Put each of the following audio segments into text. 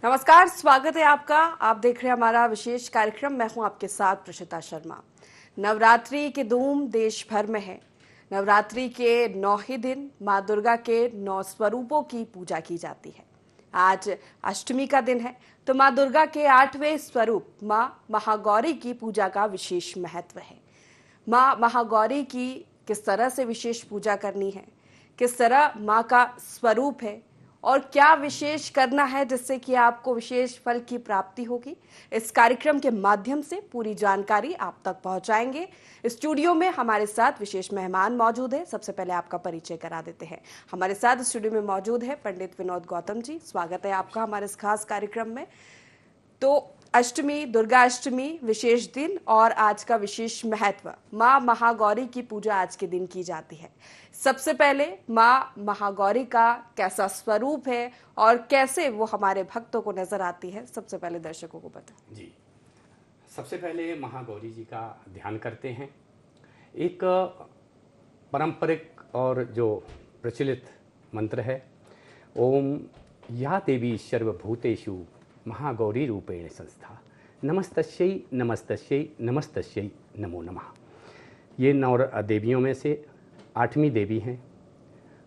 नमस्कार, स्वागत है आपका। आप देख रहे हैं हमारा विशेष कार्यक्रम। मैं हूं आपके साथ प्रशिता शर्मा। नवरात्रि की धूम देश भर में है। नवरात्रि के 9 ही दिन मां दुर्गा के 9 स्वरूपों की पूजा की जाती है। आज अष्टमी का दिन है, तो मां दुर्गा के 8वें स्वरूप मां महागौरी की पूजा का विशेष महत्व है। मां महागौरी की किस तरह से विशेष पूजा करनी है, किस तरह मां का स्वरूप है और क्या विशेष करना है जिससे कि आपको विशेष फल की प्राप्ति होगी, इस कार्यक्रम के माध्यम से पूरी जानकारी आप तक पहुंचाएंगे। स्टूडियो में हमारे साथ विशेष मेहमान मौजूद है। सबसे पहले आपका परिचय करा देते हैं। हमारे साथ स्टूडियो में मौजूद है पंडित विनोद गौतम जी। स्वागत है आपका हमारे इस खास कार्यक्रम में। तो अष्टमी, दुर्गा अष्टमी विशेष दिन और आज का विशेष महत्व, माँ महागौरी की पूजा आज के दिन की जाती है। सबसे पहले माँ महागौरी का कैसा स्वरूप है और कैसे वो हमारे भक्तों को नजर आती है, सबसे पहले दर्शकों को बताएं। जी, सबसे पहले महागौरी जी का ध्यान करते हैं। एक पारंपरिक और जो प्रचलित मंत्र है, ओम या देवी सर्वभूतेषु महागौरी रूपेण संस्था नमस्तस्यै नमस्तस्यै नमस्तस्यै नमो नमः। ये 9 देवियों में से 8वीं देवी हैं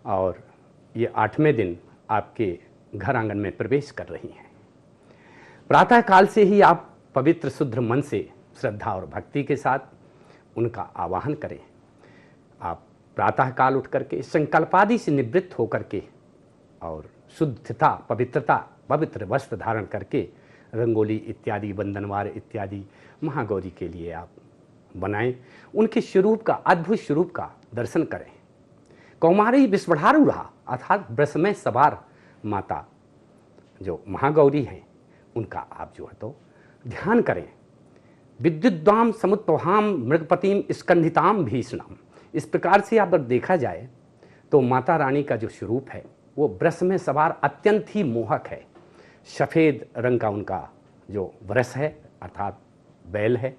और ये 8वें दिन आपके घर आंगन में प्रवेश कर रही हैं। प्रातः काल से ही आप पवित्र शुद्ध मन से श्रद्धा और भक्ति के साथ उनका आवाहन करें। आप प्रातः काल उठ करके संकल्पादि से निवृत्त होकर के और शुद्धता, पवित्रता, पवित्र वस्त्र धारण करके रंगोली इत्यादि, वंदनवार इत्यादि महागौरी के लिए आप बनाएं। उनके स्वरूप का, अद्भुत स्वरूप का दर्शन करें। कौमारी विश्वधारूढ़ा अर्थात वृष में सवार माता जो महागौरी हैं, उनका आप जो है तो ध्यान करें। विद्युद्वाम समुत्पहाम मृगपतिम स्कंधिताम भीषणम। इस प्रकार से अगर देखा जाए तो माता रानी का जो स्वरूप है वो वृष में सवार अत्यंत ही मोहक है। सफ़ेद रंग का उनका जो वृष है अर्थात बैल है।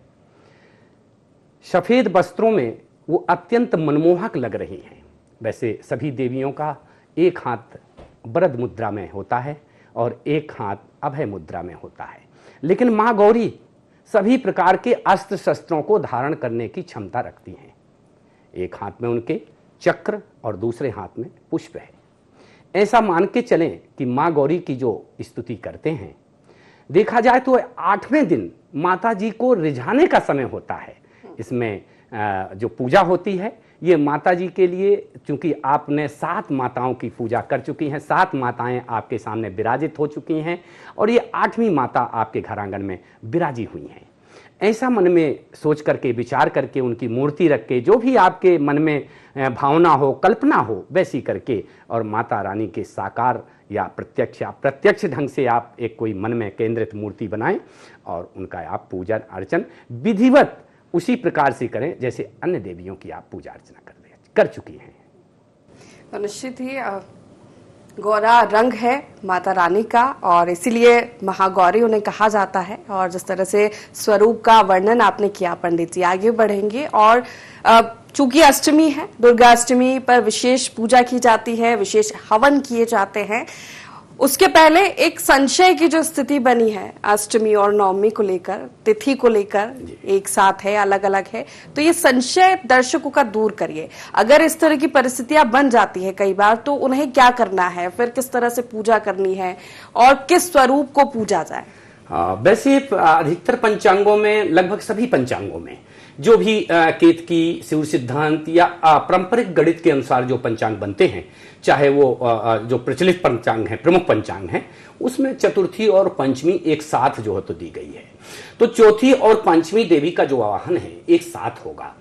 सफ़ेद वस्त्रों में वो अत्यंत मनमोहक लग रही हैं। वैसे सभी देवियों का एक हाथ वरद मुद्रा में होता है और एक हाथ अभय मुद्रा में होता है, लेकिन माँ गौरी सभी प्रकार के अस्त्र शस्त्रों को धारण करने की क्षमता रखती हैं। एक हाथ में उनके चक्र और दूसरे हाथ में पुष्प है। ऐसा मान के चलें कि माँ गौरी की जो स्तुति करते हैं, देखा जाए तो 8वें दिन माता जी को रिझाने का समय होता है। इसमें जो पूजा होती है ये माता जी के लिए, चूंकि आपने 7 माताओं की पूजा कर चुकी हैं, 7 माताएं आपके सामने विराजित हो चुकी हैं और ये 8वीं माता आपके घर आंगन में विराजी हुई हैं। ऐसा मन में सोच करके, विचार करके, उनकी मूर्ति रख के, जो भी आपके मन में भावना हो, कल्पना हो, वैसी करके और माता रानी के साकार या प्रत्यक्ष ढंग से आप एक कोई मन में केंद्रित मूर्ति बनाएं और उनका आप पूजन अर्चन विधिवत उसी प्रकार से करें जैसे अन्य देवियों की आप पूजा अर्चना कर चुकी हैं। तो निश्चित ही गौरा रंग है माता रानी का और इसीलिए महागौरी उन्हें कहा जाता है। और जिस तरह से स्वरूप का वर्णन आपने किया पंडित जी, आगे बढ़ेंगे। और चूंकि अष्टमी है, दुर्गा अष्टमी पर विशेष पूजा की जाती है, विशेष हवन किए जाते हैं। उसके पहले एक संशय की जो स्थिति बनी है अष्टमी और नवमी को लेकर, तिथि को लेकर एक साथ है, अलग अलग है, तो ये संशय दर्शकों का दूर करिए। अगर इस तरह की परिस्थितियां बन जाती है कई बार, तो उन्हें क्या करना है, फिर किस तरह से पूजा करनी है और किस स्वरूप को पूजा जाए? वैसे अधिकतर पंचांगों में, लगभग सभी पंचांगों में जो भी केतकी, शिव सिद्धांत या पारंपरिक गणित के अनुसार जो पंचांग बनते हैं, चाहे वो जो प्रचलित पंचांग है, प्रमुख पंचांग है, उसमें चतुर्थी और पंचमी एक साथ जो है तो दी गई है। तो चौथी और पांचवी देवी का जो आवाहन है एक साथ होगा।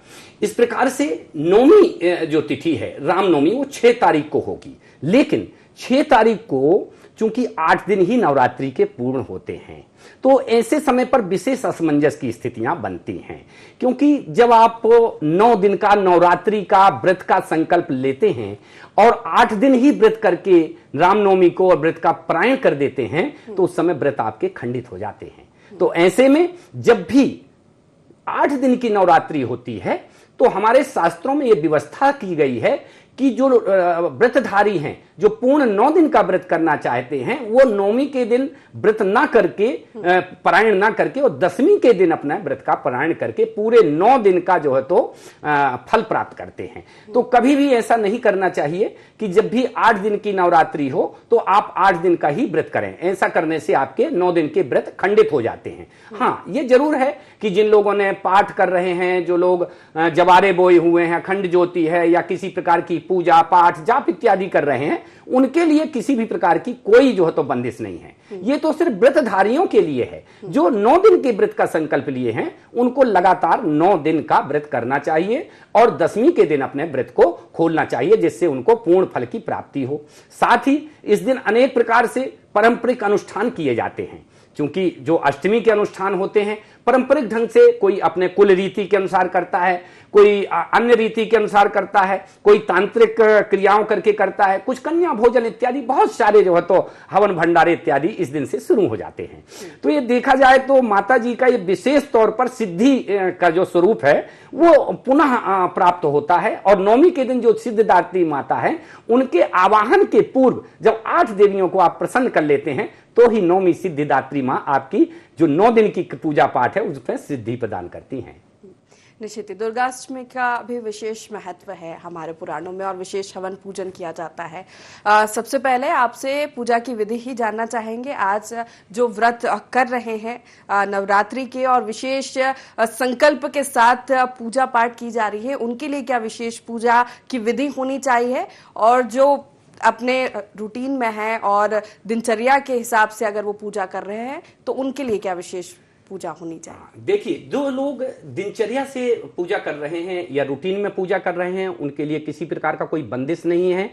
इस प्रकार से नौवीं जो तिथि है रामनवमी, वो 6 तारीख को होगी। लेकिन 6 तारीख को चूंकि 8 दिन ही नवरात्रि के पूर्ण होते हैं, तो ऐसे समय पर विशेष असमंजस की स्थितियां बनती हैं। क्योंकि जब आप 9 दिन का नवरात्रि का व्रत का संकल्प लेते हैं और 8 दिन ही व्रत करके रामनवमी को और व्रत का पारायण कर देते हैं, तो उस समय व्रत आपके खंडित हो जाते हैं। तो ऐसे में जब भी 8 दिन की नवरात्रि होती है, तो हमारे शास्त्रों में यह व्यवस्था की गई है कि जो व्रतधारी हैं, जो पूर्ण 9 दिन का व्रत करना चाहते हैं, वो नौमी के दिन व्रत ना करके, पारायण ना करके, और दसवीं के दिन अपना व्रत का पारायण करके पूरे 9 दिन का जो है तो फल प्राप्त करते हैं। तो कभी भी ऐसा नहीं करना चाहिए कि जब भी 8 दिन की नवरात्रि हो तो आप 8 दिन का ही व्रत करें। ऐसा करने से आपके 9 दिन के व्रत खंडित हो जाते हैं। हाँ, ये जरूर है कि जिन लोगों ने पाठ कर रहे हैं, जो लोग जवारे बोए हुए हैं, अखंड ज्योति है या किसी प्रकार की पूजा पाठ जाप इत्यादि कर रहे हैं, उनके लिए किसी भी प्रकार की कोई जो है तो बंदिश नहीं है। ये तो सिर्फ व्रतधारियों के लिए है। जो 9 दिन के व्रत का संकल्प लिए हैं उनको लगातार 9 दिन का व्रत करना चाहिए और 10वीं के दिन अपने व्रत को खोलना चाहिए, जिससे उनको पूर्ण फल की प्राप्ति हो। साथ ही इस दिन अनेक प्रकार से पारंपरिक अनुष्ठान किए जाते हैं, क्योंकि जो अष्टमी के अनुष्ठान होते हैं पारंपरिक ढंग से, कोई अपने कुल रीति के अनुसार करता है, कोई अन्य रीति के अनुसार करता है, कोई तांत्रिक क्रियाओं करके करता है, कुछ कन्या भोजन इत्यादि बहुत सारे जो है तो हवन भंडारे इत्यादि इस दिन से शुरू हो जाते हैं। तो ये देखा जाए तो माता जी का ये विशेष तौर पर सिद्धि का जो स्वरूप है वो पुनः प्राप्त होता है। और नौमी के दिन जो सिद्धिदात्री माता है, उनके आवाहन के पूर्व जब 8 देवियों को आप प्रसन्न कर लेते हैं तो ही नौमी सिद्धिदात्री मां आपकी जो 9 दिन की पूजा पाठ है उसमें सिद्धि प्रदान करती हैं। निश्चित ही दुर्गाष्टमी का भी विशेष महत्व है हमारे पुराणों में और विशेष हवन पूजन किया जाता है। सबसे पहले आपसे पूजा की विधि ही जानना चाहेंगे। आज जो व्रत कर रहे हैं नवरात्रि के और विशेष संकल्प के साथ पूजा पाठ की जा रही है, उनके लिए क्या विशेष पूजा की विधि होनी चाहिए, और जो अपने रूटीन में है और दिनचर्या के हिसाब से अगर वो पूजा कर रहे हैं तो उनके लिए क्या विशेष पूजा होनी चाहिए? देखिए, जो लोग दिनचर्या से पूजा कर रहे हैं या रूटीन में पूजा कर रहे हैं उनके लिए किसी प्रकार का कोई बंदिश नहीं है।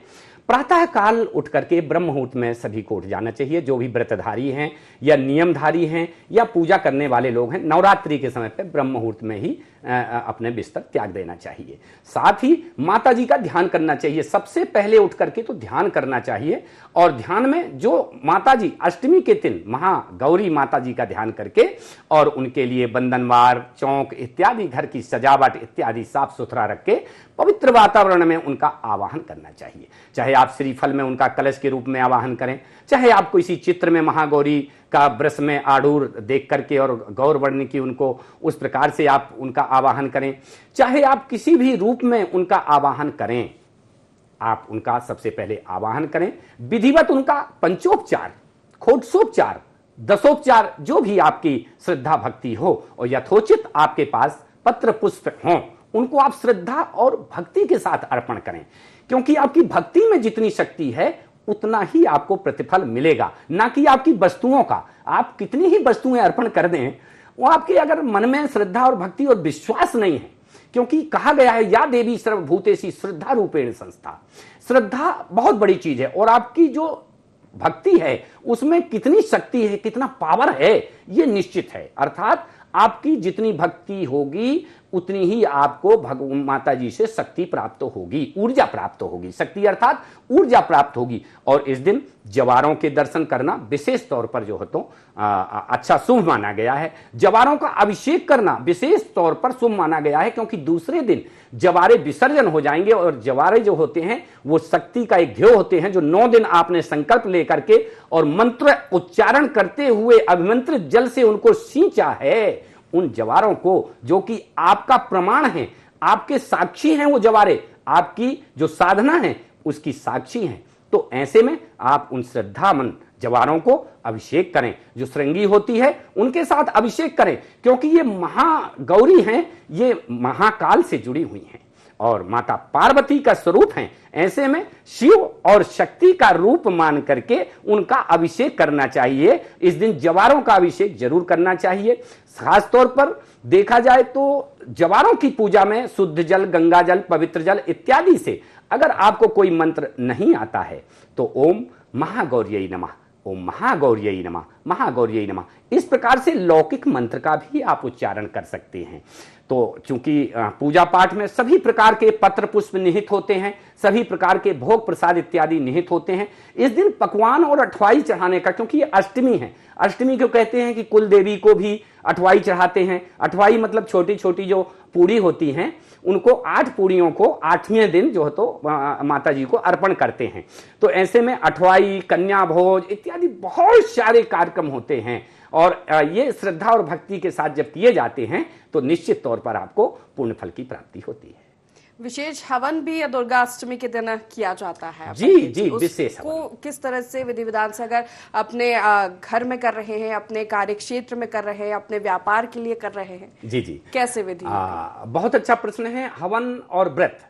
प्रातः काल उठ करके ब्रह्म मुहूर्त में सभी को उठ जाना चाहिए। जो भी व्रतधारी हैं या नियमधारी हैं या पूजा करने वाले लोग हैं, नवरात्रि के समय पे ब्रह्म मुहूर्त में ही अपने बिस्तर त्याग देना चाहिए। साथ ही माता जी का ध्यान करना चाहिए। सबसे पहले उठ करके तो ध्यान करना चाहिए, और ध्यान में जो माता जी अष्टमी के दिन महागौरी माता जी का ध्यान करके और उनके लिए बंधनवार, चौक इत्यादि घर की सजावट इत्यादि साफ सुथरा रख के पवित्र वातावरण में उनका आवाहन करना चाहिए। चाहे आप श्रीफल में उनका कलश के रूप में आवाहन करें, चाहे आप किसी चित्र में महागौरी का ब्रश में आड़ूर देख करके और गौर वर्ण की उनको उस प्रकार से आप उनका आवाहन करें, चाहे आप किसी भी रूप में उनका आवाहन करें, आप उनका सबसे पहले आवाहन करें। विधिवत उनका पंचोपचार, खोटसोपचार, दसोपचार जो भी आपकी श्रद्धा भक्ति हो और यथोचित आपके पास पत्र पुष्प हों, उनको आप श्रद्धा और भक्ति के साथ अर्पण करें, क्योंकि आपकी भक्ति में जितनी शक्ति है उतना ही आपको प्रतिफल मिलेगा, ना कि आपकी वस्तुओं का। आप कितनी ही वस्तुएं अर्पण कर दें, वो आपके अगर मन में श्रद्धा और भक्ति और विश्वास नहीं है, क्योंकि कहा गया है या देवी सर्वभूतेषु श्रद्धा रूपेण संस्था। श्रद्धा बहुत बड़ी चीज है, और आपकी जो भक्ति है उसमें कितनी शक्ति है, कितना पावर है, ये निश्चित है। अर्थात आपकी जितनी भक्ति होगी उतनी ही आपको भगवान माता जी से शक्ति प्राप्त होगी, ऊर्जा प्राप्त होगी। शक्ति अर्थात ऊर्जा प्राप्त होगी। और इस दिन जवारों के दर्शन करना विशेष तौर पर जो है तो अच्छा शुभ माना गया है। जवारों का अभिषेक करना विशेष तौर पर शुभ माना गया है, क्योंकि दूसरे दिन जवारे विसर्जन हो जाएंगे, और जवारे जो होते हैं वो शक्ति का एक ध्येय होते हैं, जो 9 दिन आपने संकल्प लेकर के और मंत्र उच्चारण करते हुए अभिमंत्रित जल से उनको सींचा है। उन जवारों को, जो कि आपका प्रमाण है, आपके साक्षी हैं, वो जवारे आपकी जो साधना है उसकी साक्षी हैं। तो ऐसे में आप उन श्रद्धामन जवारों को अभिषेक करें। जो श्रृंगी होती है उनके साथ अभिषेक करें, क्योंकि ये महागौरी हैं, ये महाकाल से जुड़ी हुई हैं और माता पार्वती का स्वरूप हैं। ऐसे में शिव और शक्ति का रूप मान करके उनका अभिषेक करना चाहिए। इस दिन जवारों का अभिषेक जरूर करना चाहिए। खास तौर पर देखा जाए तो जवारों की पूजा में शुद्ध जल, गंगा जल, पवित्र जल इत्यादि से अगर आपको कोई मंत्र नहीं आता है तो ओम महागौर्यै नमः, ओम महागौर्यै नमः, महागौर्यै नमः, इस प्रकार से लौकिक मंत्र का भी आप उच्चारण कर सकते हैं। तो चूंकि पूजा पाठ में सभी प्रकार के पत्र पुष्प निहित होते हैं, सभी प्रकार के भोग प्रसाद इत्यादि निहित होते हैं। इस दिन पकवान और अठवाई चढ़ाने का, क्योंकि ये अष्टमी है, अष्टमी को कहते हैं कि कुल देवी को भी अठवाई चढ़ाते हैं। अठवाई मतलब छोटी छोटी जो पूड़ी होती हैं, उनको 8 पूड़ियों को 8वें दिन जो है तो माता जी को अर्पण करते हैं। तो ऐसे में अठवाई, कन्या भोज इत्यादि बहुत सारे कार्यक्रम होते हैं, और ये श्रद्धा और भक्ति के साथ जब किए जाते हैं तो निश्चित तौर पर आपको पुण्य फल की प्राप्ति होती है। विशेष हवन भी दुर्गा अष्टमी के दिन किया जाता है। जी जी, विशेष को किस तरह से विधि विधान से, अगर अपने घर में कर रहे हैं, अपने कार्य क्षेत्र में कर रहे हैं, अपने व्यापार के लिए कर रहे हैं, जी जी, कैसे विधि? बहुत अच्छा प्रश्न है। हवन और व्रत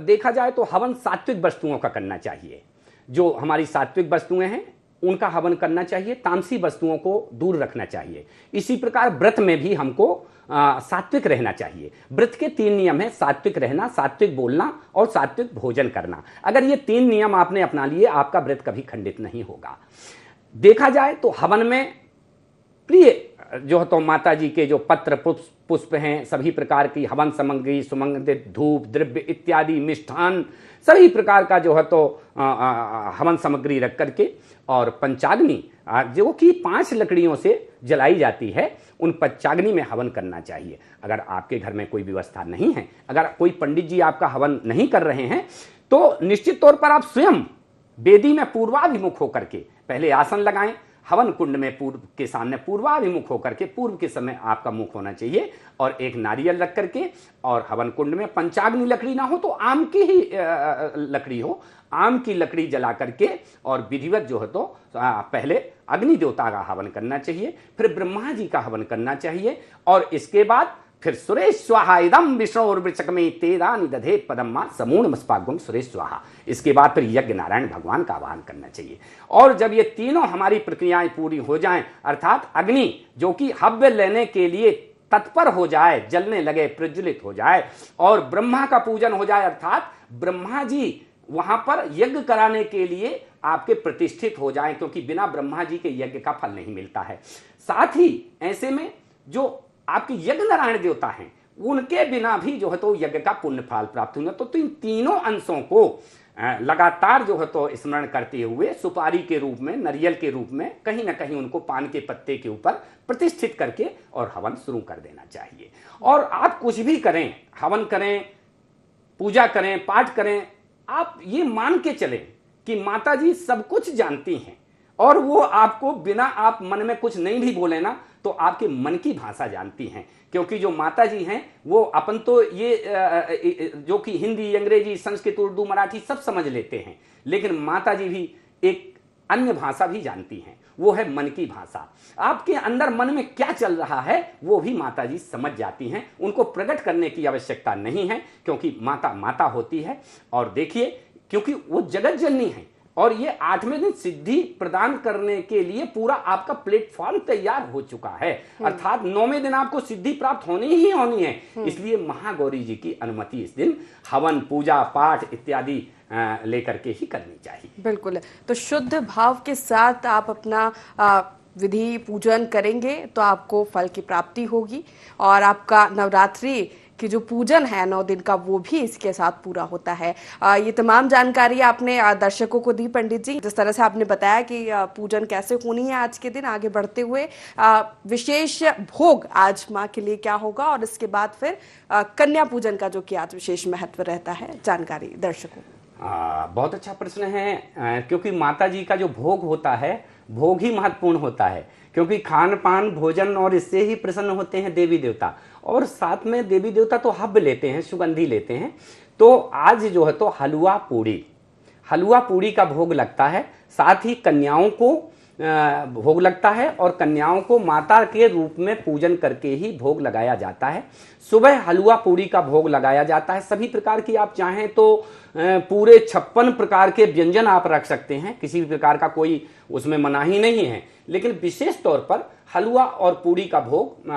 देखा जाए तो हवन सात्विक वस्तुओं का करना चाहिए। जो हमारी सात्विक वस्तुएं हैं उनका हवन करना चाहिए, तामसी वस्तुओं को दूर रखना चाहिए। इसी प्रकार व्रत में भी हमको सात्विक रहना चाहिए। व्रत के 3 नियम हैं: सात्विक रहना, सात्विक बोलना और सात्विक भोजन करना। अगर ये 3 नियम आपने अपना लिए, आपका व्रत कभी खंडित नहीं होगा। देखा जाए तो हवन में प्रिय जो है तो माता जी के जो पत्र पुष्प हैं, सभी प्रकार की हवन सामग्री, सुगंधित धूप, द्रव्य इत्यादि, मिष्ठान, सभी प्रकार का जो है तो हवन सामग्री रख करके, और पंचाग्नि जो कि 5 लकड़ियों से जलाई जाती है, उन पंचाग्नि में हवन करना चाहिए। अगर आपके घर में कोई व्यवस्था नहीं है, अगर कोई पंडित जी आपका हवन नहीं कर रहे हैं, तो निश्चित तौर पर आप स्वयं वेदी में पूर्वाभिमुख होकर के पहले आसन लगाएं। हवन कुंड में पूर्व के सामने पूर्वाभिमुख होकर के, पूर्व के समय आपका मुख होना चाहिए, और एक नारियल रख करके, और हवन कुंड में पंचाग्नि लकड़ी ना हो तो आम की ही लकड़ी हो, आम की लकड़ी जला करके, और विधिवत जो है तो पहले अग्नि देवता का हवन करना चाहिए, फिर ब्रह्मा जी का हवन करना चाहिए, और इसके बाद फिर सुरेश स्वाहा इदम विष्णुर्वृचक में तेदानि दधे पदम मां समूढ़मस्पाग्वं सुरेश स्वाहा। इसके बाद फिर यज्ञ नारायण भगवान का आवाहन करना चाहिए। और जब ये तीनों हमारी प्रक्रियाएं पूरी हो जाएं, अर्थात अग्नि जो कि हव्य लेने के लिए तत्पर हो जाए, जलने लगे, प्रज्वलित हो जाए, और ब्रह्मा का पूजन हो जाए, अर्थात ब्रह्मा जी वहां पर यज्ञ कराने के लिए आपके प्रतिष्ठित हो जाएं, क्योंकि बिना ब्रह्मा जी के यज्ञ का फल नहीं मिलता है। साथ ही ऐसे में जो आपके यज्ञ नारायण देवता हैं, उनके बिना भी जो है तो यज्ञ का पुण्य फल प्राप्त होगा। तो इन तीनों अंशों को लगातार जो है तो स्मरण करते हुए सुपारी के रूप में, नारियल के रूप में, कहीं ना कहीं उनको पान के पत्ते के ऊपर प्रतिष्ठित करके और हवन शुरू कर देना चाहिए। और आप कुछ भी करें, हवन करें, पूजा करें, पाठ करें, आप ये मान के चलें कि माता जी सब कुछ जानती हैं, और वो आपको बिना आप मन में कुछ नहीं भी बोले ना, तो आपके मन की भाषा जानती हैं। क्योंकि जो माता जी हैं वो अपन तो ये जो कि हिंदी, अंग्रेजी, संस्कृत, उर्दू, मराठी सब समझ लेते हैं, लेकिन माता जी भी एक अन्य भाषा भी जानती हैं, वो है मन की भाषा। आपके अंदर मन में क्या चल रहा है वो भी माता जी समझ जाती हैं। उनको प्रकट करने की आवश्यकता नहीं है, क्योंकि माता माता होती है। और देखिए, क्योंकि वो जगत जननी है, और ये 8वें दिन सिद्धि प्रदान करने के लिए पूरा आपका प्लेटफॉर्म तैयार हो चुका है, अर्थात 9वें दिन आपको सिद्धि प्राप्त होनी ही होनी है। इसलिए महागौरी जी की अनुमति इस दिन हवन, पूजा, पाठ इत्यादि लेकर के ही करनी चाहिए। बिल्कुल। तो शुद्ध भाव के साथ आप अपना विधि पूजन करेंगे तो आपको फल की प्राप्ति होगी, और आपका नवरात्रि कि जो पूजन है 9 दिन का, वो भी इसके साथ पूरा होता है। ये तमाम जानकारी आपने दर्शकों को दी पंडित जी। जिस तरह से आपने बताया कि पूजन कैसे होनी है आज के दिन, आगे बढ़ते हुए विशेष भोग आज माँ के लिए क्या होगा, और इसके बाद फिर कन्या पूजन का जो कि आज विशेष महत्व रहता है, जानकारी दर्शकों। बहुत अच्छा प्रश्न है, क्योंकि माता जी का जो भोग होता है, भोग ही महत्वपूर्ण होता है, क्योंकि खान पान भोजन और इससे ही प्रसन्न होते हैं देवी देवता, और साथ में देवी देवता तो हव्य लेते हैं, सुगंधी लेते हैं। तो आज जो है तो हलवा पूड़ी का भोग लगता है, साथ ही कन्याओं को भोग लगता है, और कन्याओं को माता के रूप में पूजन करके ही भोग लगाया जाता है। सुबह हलवा पूड़ी का भोग लगाया जाता है। सभी प्रकार की आप चाहें तो पूरे 56 प्रकार के व्यंजन आप रख सकते हैं, किसी भी प्रकार का कोई उसमें मनाही नहीं है, लेकिन विशेष तौर पर हलवा और पूड़ी का भोग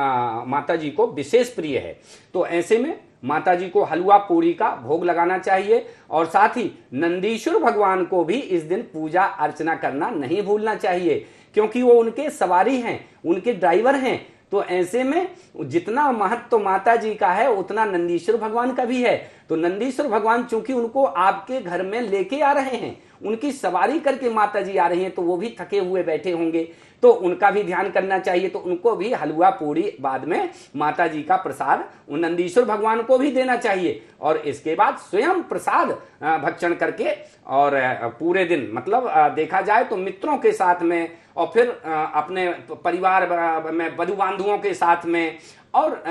माता जी को विशेष प्रिय है। तो ऐसे में माता जी को हलवा पूड़ी का भोग लगाना चाहिए, और साथ ही नंदीश्वर भगवान को भी इस दिन पूजा अर्चना करना नहीं भूलना चाहिए, क्योंकि वो उनके सवारी हैं, उनके ड्राइवर हैं। तो ऐसे में जितना महत्व माता जी का है, उतना नंदीश्वर भगवान का भी है। तो नंदीश्वर भगवान चूंकि उनको आपके घर में लेके आ रहे हैं, उनकी सवारी करके माता जी आ रही हैं, तो वो भी थके हुए बैठे होंगे, तो उनका भी ध्यान करना चाहिए। तो उनको भी हलवा पूड़ी बाद में माता जी का प्रसाद उन नंदीश्वर भगवान को भी देना चाहिए। और इसके बाद स्वयं प्रसाद भक्षण करके और पूरे दिन मतलब देखा जाए तो मित्रों के साथ में और फिर अपने परिवार में बंधु बांधवों के साथ में और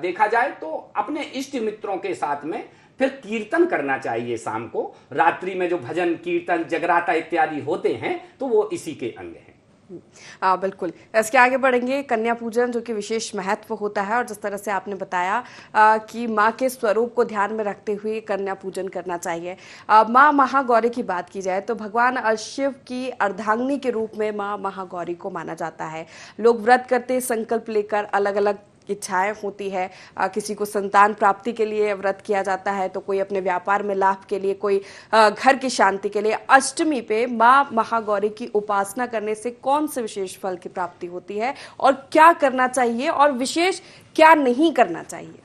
देखा जाए तो अपने इष्ट मित्रों के साथ में फिर कीर्तन करना चाहिए। शाम को रात्रि में जो भजन कीर्तन जगराता इत्यादि होते हैं तो वो इसी के अंग हैं। बिल्कुल। इसके आगे बढ़ेंगे। कन्या पूजन जो कि विशेष महत्व होता है और जिस तरह से आपने बताया कि माँ के स्वरूप को ध्यान में रखते हुए कन्या पूजन करना चाहिए। माँ महागौरी की बात की जाए तो भगवान शिव की अर्धांगिनी के रूप में माँ महागौरी को माना जाता है। लोग व्रत करते संकल्प लेकर अलग अलग इच्छाएं होती है। किसी को संतान प्राप्ति के लिए व्रत किया जाता है, तो कोई अपने व्यापार में लाभ के लिए, कोई घर की शांति के लिए। अष्टमी पे माँ महागौरी की उपासना करने से कौन से विशेष फल की प्राप्ति होती है और क्या करना चाहिए और विशेष क्या नहीं करना चाहिए?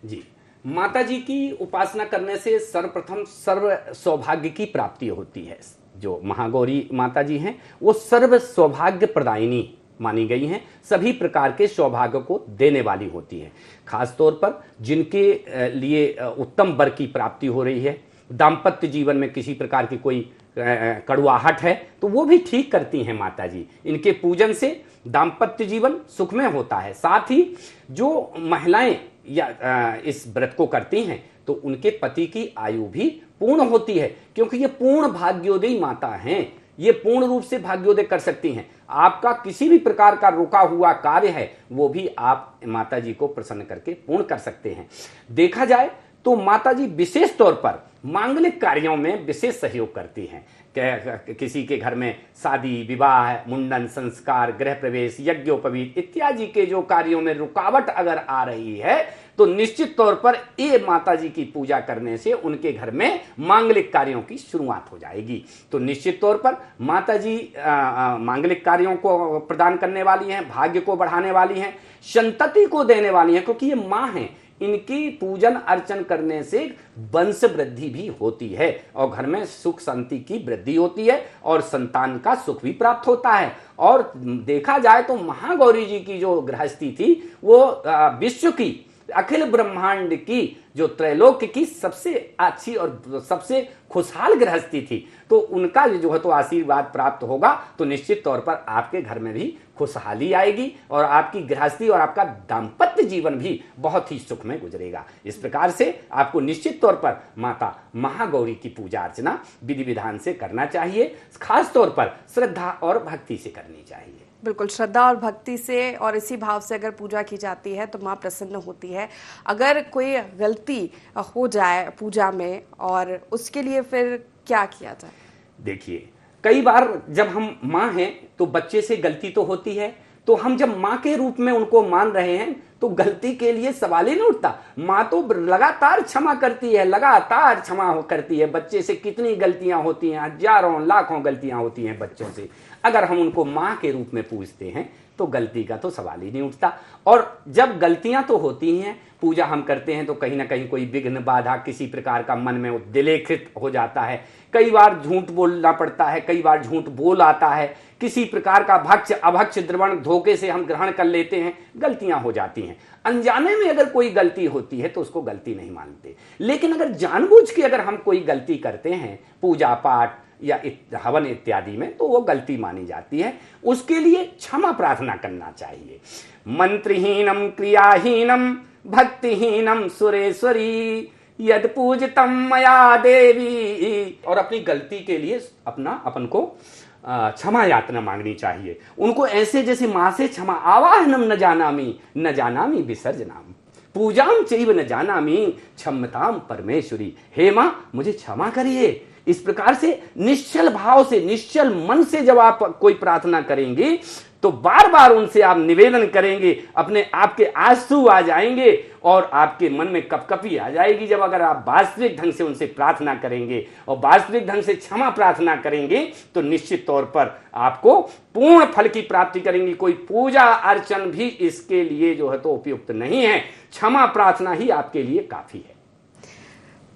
जी, माता जी की उपासना करने से सर्वप्रथम सर्व सौभाग्य की प्राप्ति होती है। जो महागौरी माता जी हैं वो सर्व सौभाग्य प्रदायिनी मानी गई हैं, सभी प्रकार के सौभाग्य को देने वाली होती है। खास तौर पर जिनके लिए उत्तम वर की प्राप्ति हो रही है, दाम्पत्य जीवन में किसी प्रकार की कोई कड़ुआहट है तो वो भी ठीक करती हैं माता जी। इनके पूजन से दाम्पत्य जीवन सुखमय होता है। साथ ही जो महिलाएं या इस व्रत को करती हैं तो उनके पति की आयु भी पूर्ण होती है, क्योंकि ये पूर्ण भाग्योदयी माता हैं। ये पूर्ण रूप से भाग्योदय कर सकती हैं। आपका किसी भी प्रकार का रुका हुआ कार्य है वो भी आप माता जी को प्रसन्न करके पूर्ण कर सकते हैं। देखा जाए तो माता जी विशेष तौर पर मांगलिक कार्यों में विशेष सहयोग करती हैं। किसी के घर में शादी विवाह मुंडन संस्कार गृह प्रवेश यज्ञोपवीत इत्यादि के जो कार्यों में रुकावट अगर आ रही है तो निश्चित तौर पर ये माता जी की पूजा करने से उनके घर में मांगलिक कार्यों की शुरुआत हो जाएगी। तो निश्चित तौर पर माता जी मांगलिक कार्यों को प्रदान करने वाली हैं, भाग्य को बढ़ाने वाली हैं, संतति को देने वाली हैं, क्योंकि ये माँ हैं। इनकी पूजन अर्चन करने से वंश वृद्धि भी होती है और घर में सुख शांति की वृद्धि होती है और संतान का सुख भी प्राप्त होता है। और देखा जाए तो महागौरी जी की जो गृहस्थी थी वो विश्व की अखिल ब्रह्मांड की जो त्रैलोक्य की सबसे अच्छी और सबसे खुशहाल गृहस्थी थी। तो उनका जो है तो आशीर्वाद प्राप्त होगा तो निश्चित तौर पर आपके घर में भी खुशहाली आएगी और आपकी गृहस्थी और आपका दाम्पत्य जीवन भी बहुत ही सुख में गुजरेगा। इस प्रकार से आपको निश्चित तौर पर माता महागौरी की पूजा अर्चना विधि विधान से करना चाहिए, खास तौर पर श्रद्धा और भक्ति से करनी चाहिए। बिल्कुल, श्रद्धा और भक्ति से और इसी भाव से अगर पूजा की जाती है तो माँ प्रसन्न होती है। अगर कोई गलती हो जाए पूजा में और उसके लिए फिर क्या किया जाए? देखिए, कई बार जब हम माँ हैं तो बच्चे से गलती तो होती है, तो हम जब माँ के रूप में उनको मान रहे हैं तो गलती के लिए सवाल ही नहीं उठता। माँ तो लगातार क्षमा करती है, लगातार क्षमा करती है। बच्चे से कितनी गलतियां होती हैं, हजारों लाखों गलतियां होती हैं बच्चों से। अगर हम उनको माँ के रूप में पूजते हैं तो गलती का तो सवाल ही नहीं उठता। और जब गलतियां तो होती हैं, पूजा हम करते हैं तो कहीं ना कहीं कोई विघ्न बाधा किसी प्रकार का मन में उद्लेखित हो जाता है। कई बार झूठ बोलना पड़ता है, कई बार झूठ बोल आता है, किसी प्रकार का भक्ष अभक्ष द्रवण धोखे से हम ग्रहण कर लेते हैं, गलतियां हो जाती हैं। अनजाने में अगर कोई गलती होती है तो उसको गलती नहीं मानते, लेकिन अगर जानबूझ के अगर हम कोई गलती करते हैं पूजा पाठ या हवन इत्यादि में तो वो गलती मानी जाती है। उसके लिए क्षमा प्रार्थना करना चाहिए। मंत्रहीनम क्रियाहीनम भक्तिहीनम सुरेश्वरी यद पूजतम मया देवी। और अपनी गलती के लिए अपन को क्षमा यातना मांगनी चाहिए। उनको ऐसे जैसे माँ से क्षमा आवाहनम न जानामी विसर्जनाम पूजाम चैव न जानामी क्षमताम परमेश्वरी। हे माँ मुझे क्षमा करिए। इस प्रकार से निश्चल भाव से निश्चल मन से जब आप कोई प्रार्थना करेंगे तो बार बार उनसे आप निवेदन करेंगे, अपने आपके आंसू आ जाएंगे और आपके मन में कपकपी आ जाएगी। जब अगर आप वास्तविक ढंग से उनसे प्रार्थना करेंगे और वास्तविक ढंग से क्षमा प्रार्थना करेंगे तो निश्चित तौर पर आपको पूर्ण फल की प्राप्ति करेंगी। कोई पूजा अर्चन भी इसके लिए जो है तो उपयुक्त नहीं है, क्षमा प्रार्थना ही आपके लिए काफी है।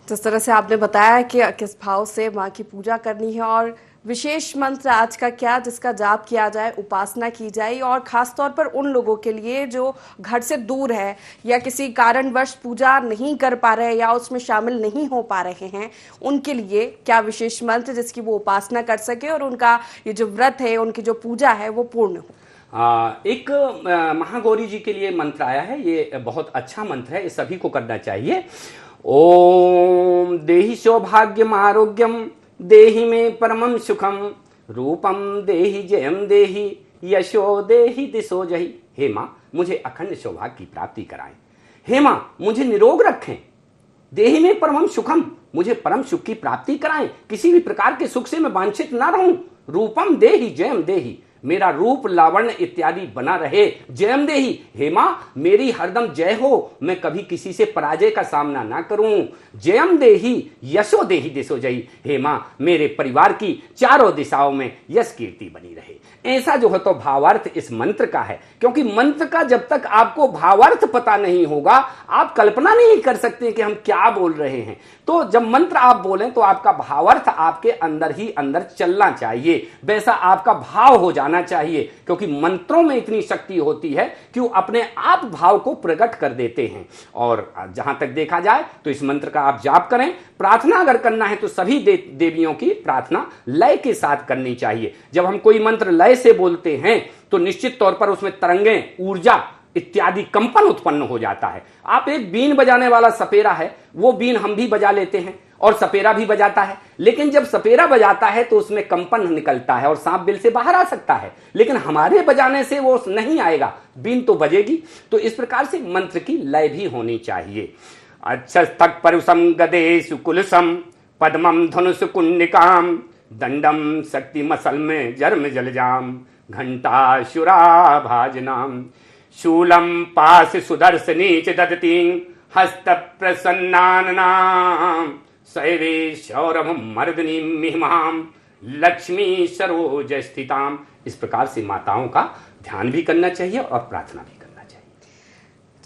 जिस तरह से आपने बताया कि किस भाव से माँ की पूजा करनी है और विशेष मंत्र आज का क्या जिसका जाप किया जाए, उपासना की जाए, और खास तौर पर उन लोगों के लिए जो घर से दूर है या किसी कारणवश पूजा नहीं कर पा रहे या उसमें शामिल नहीं हो पा रहे हैं, उनके लिए क्या विशेष मंत्र जिसकी वो उपासना कर सके और उनका ये जो व्रत है, उनकी जो पूजा है वो पूर्ण हो। एक महागौरी जी के लिए मंत्र आया है, ये बहुत अच्छा मंत्र है, ये सभी को करना चाहिए। ओम देहि सौभाग्यम आरोग्यम देहि में परमं सुखम रूपम देहि जयम देहि यशो देहि दिशो जहि। हे माँ, मुझे अखंड सौभाग्य की प्राप्ति कराएं। हे माँ, मुझे निरोग रखें। देहि में परमं सुखम, मुझे परम सुख की प्राप्ति कराएं, किसी भी प्रकार के सुख से मैं वांछित ना रहूं। रूपम देहि जयम देहि, मेरा रूप लावण्य इत्यादि बना रहे। जयम देहि, हे माँ मेरी हरदम जय हो, मैं कभी किसी से पराजय का सामना ना करूं। जयम देहि यशो देहि दिशो जयी, हे माँ मेरे परिवार की चारों दिशाओं में यश कीर्ति बनी रहे। ऐसा जो है तो भावार्थ इस मंत्र का है, क्योंकि मंत्र का जब तक आपको भावार्थ पता नहीं होगा आप कल्पना नहीं कर सकते कि हम क्या बोल रहे हैं। तो जब मंत्र आप बोलें तो आपका भावार्थ आपके अंदर ही अंदर चलना चाहिए, वैसा आपका भाव हो जाना चाहिए, क्योंकि मंत्रों में इतनी शक्ति होती है कि वो अपने आप भाव को प्रकट कर देते हैं। और जहां तक देखा जाए तो इस मंत्र का आप जाप करें। प्रार्थना अगर करना है तो सभी देवियों की प्रार्थना लय के साथ करनी चाहिए। जब हम कोई मंत्र लय से बोलते हैं तो निश्चित तौर पर उसमें तरंगें, ऊर्जा इत्यादि कंपन उत्पन्न हो जाता है। आप एक बीन बजाने वाला सपेरा है, वो बीन हम भी बजा लेते हैं और सपेरा भी बजाता है, लेकिन जब सपेरा बजाता है तो उसमें कंपन निकलता है और सांप बिल से बाहर आ सकता है, लेकिन हमारे बजाने से वो नहीं आएगा, बीन तो बजेगी। तो इस प्रकार से मंत्र की लय भी होनी चाहिए। अच्छस्तक परुषम गदेषु कुलसम पद्मम धनुष कुंडिकाम दंडम शक्ति मसल में जर्म जलजाम घंटा शुरा भाजनाम शूलम पास सुदर्शनी च ददती हस्त प्रसन्नानाम शैवे सौरभम मर्दनी मिहिमाम लक्ष्मी सरोज स्थिताम। इस प्रकार से माताओं का ध्यान भी करना चाहिए और प्रार्थना भी करना चाहिए।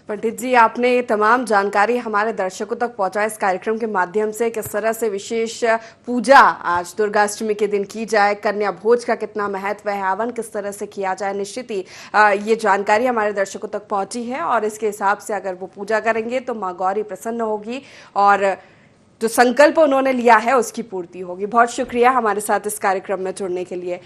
पंडित जी, आपने ये तमाम जानकारी हमारे दर्शकों तक पहुंचाया इस कार्यक्रम के माध्यम से, किस तरह से विशेष पूजा आज दुर्गाष्टमी के दिन की जाए, कन्या भोज का कितना महत्व है, हवन किस तरह से किया जाए। निश्चित ही ये जानकारी हमारे दर्शकों तक पहुंची है और इसके हिसाब से अगर वो पूजा करेंगे तो माँ गौरी प्रसन्न होगी और जो संकल्प उन्होंने लिया है उसकी पूर्ति होगी। बहुत शुक्रिया हमारे साथ इस कार्यक्रम में जुड़ने के लिए।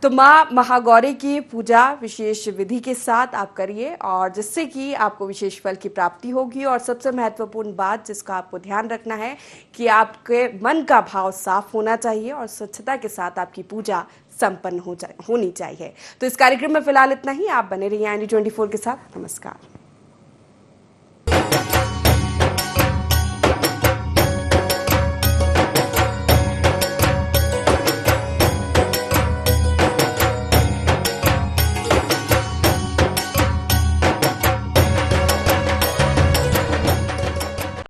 तो माँ महागौरी की पूजा विशेष विधि के साथ आप करिए और जिससे कि आपको विशेष फल की प्राप्ति होगी। और सबसे महत्वपूर्ण बात जिसका आपको ध्यान रखना है कि आपके मन का भाव साफ होना चाहिए और स्वच्छता के साथ आपकी पूजा संपन्न होनी चाहिए। तो इस कार्यक्रम में फिलहाल इतना ही। आप बने रहिए IND24 के साथ। नमस्कार।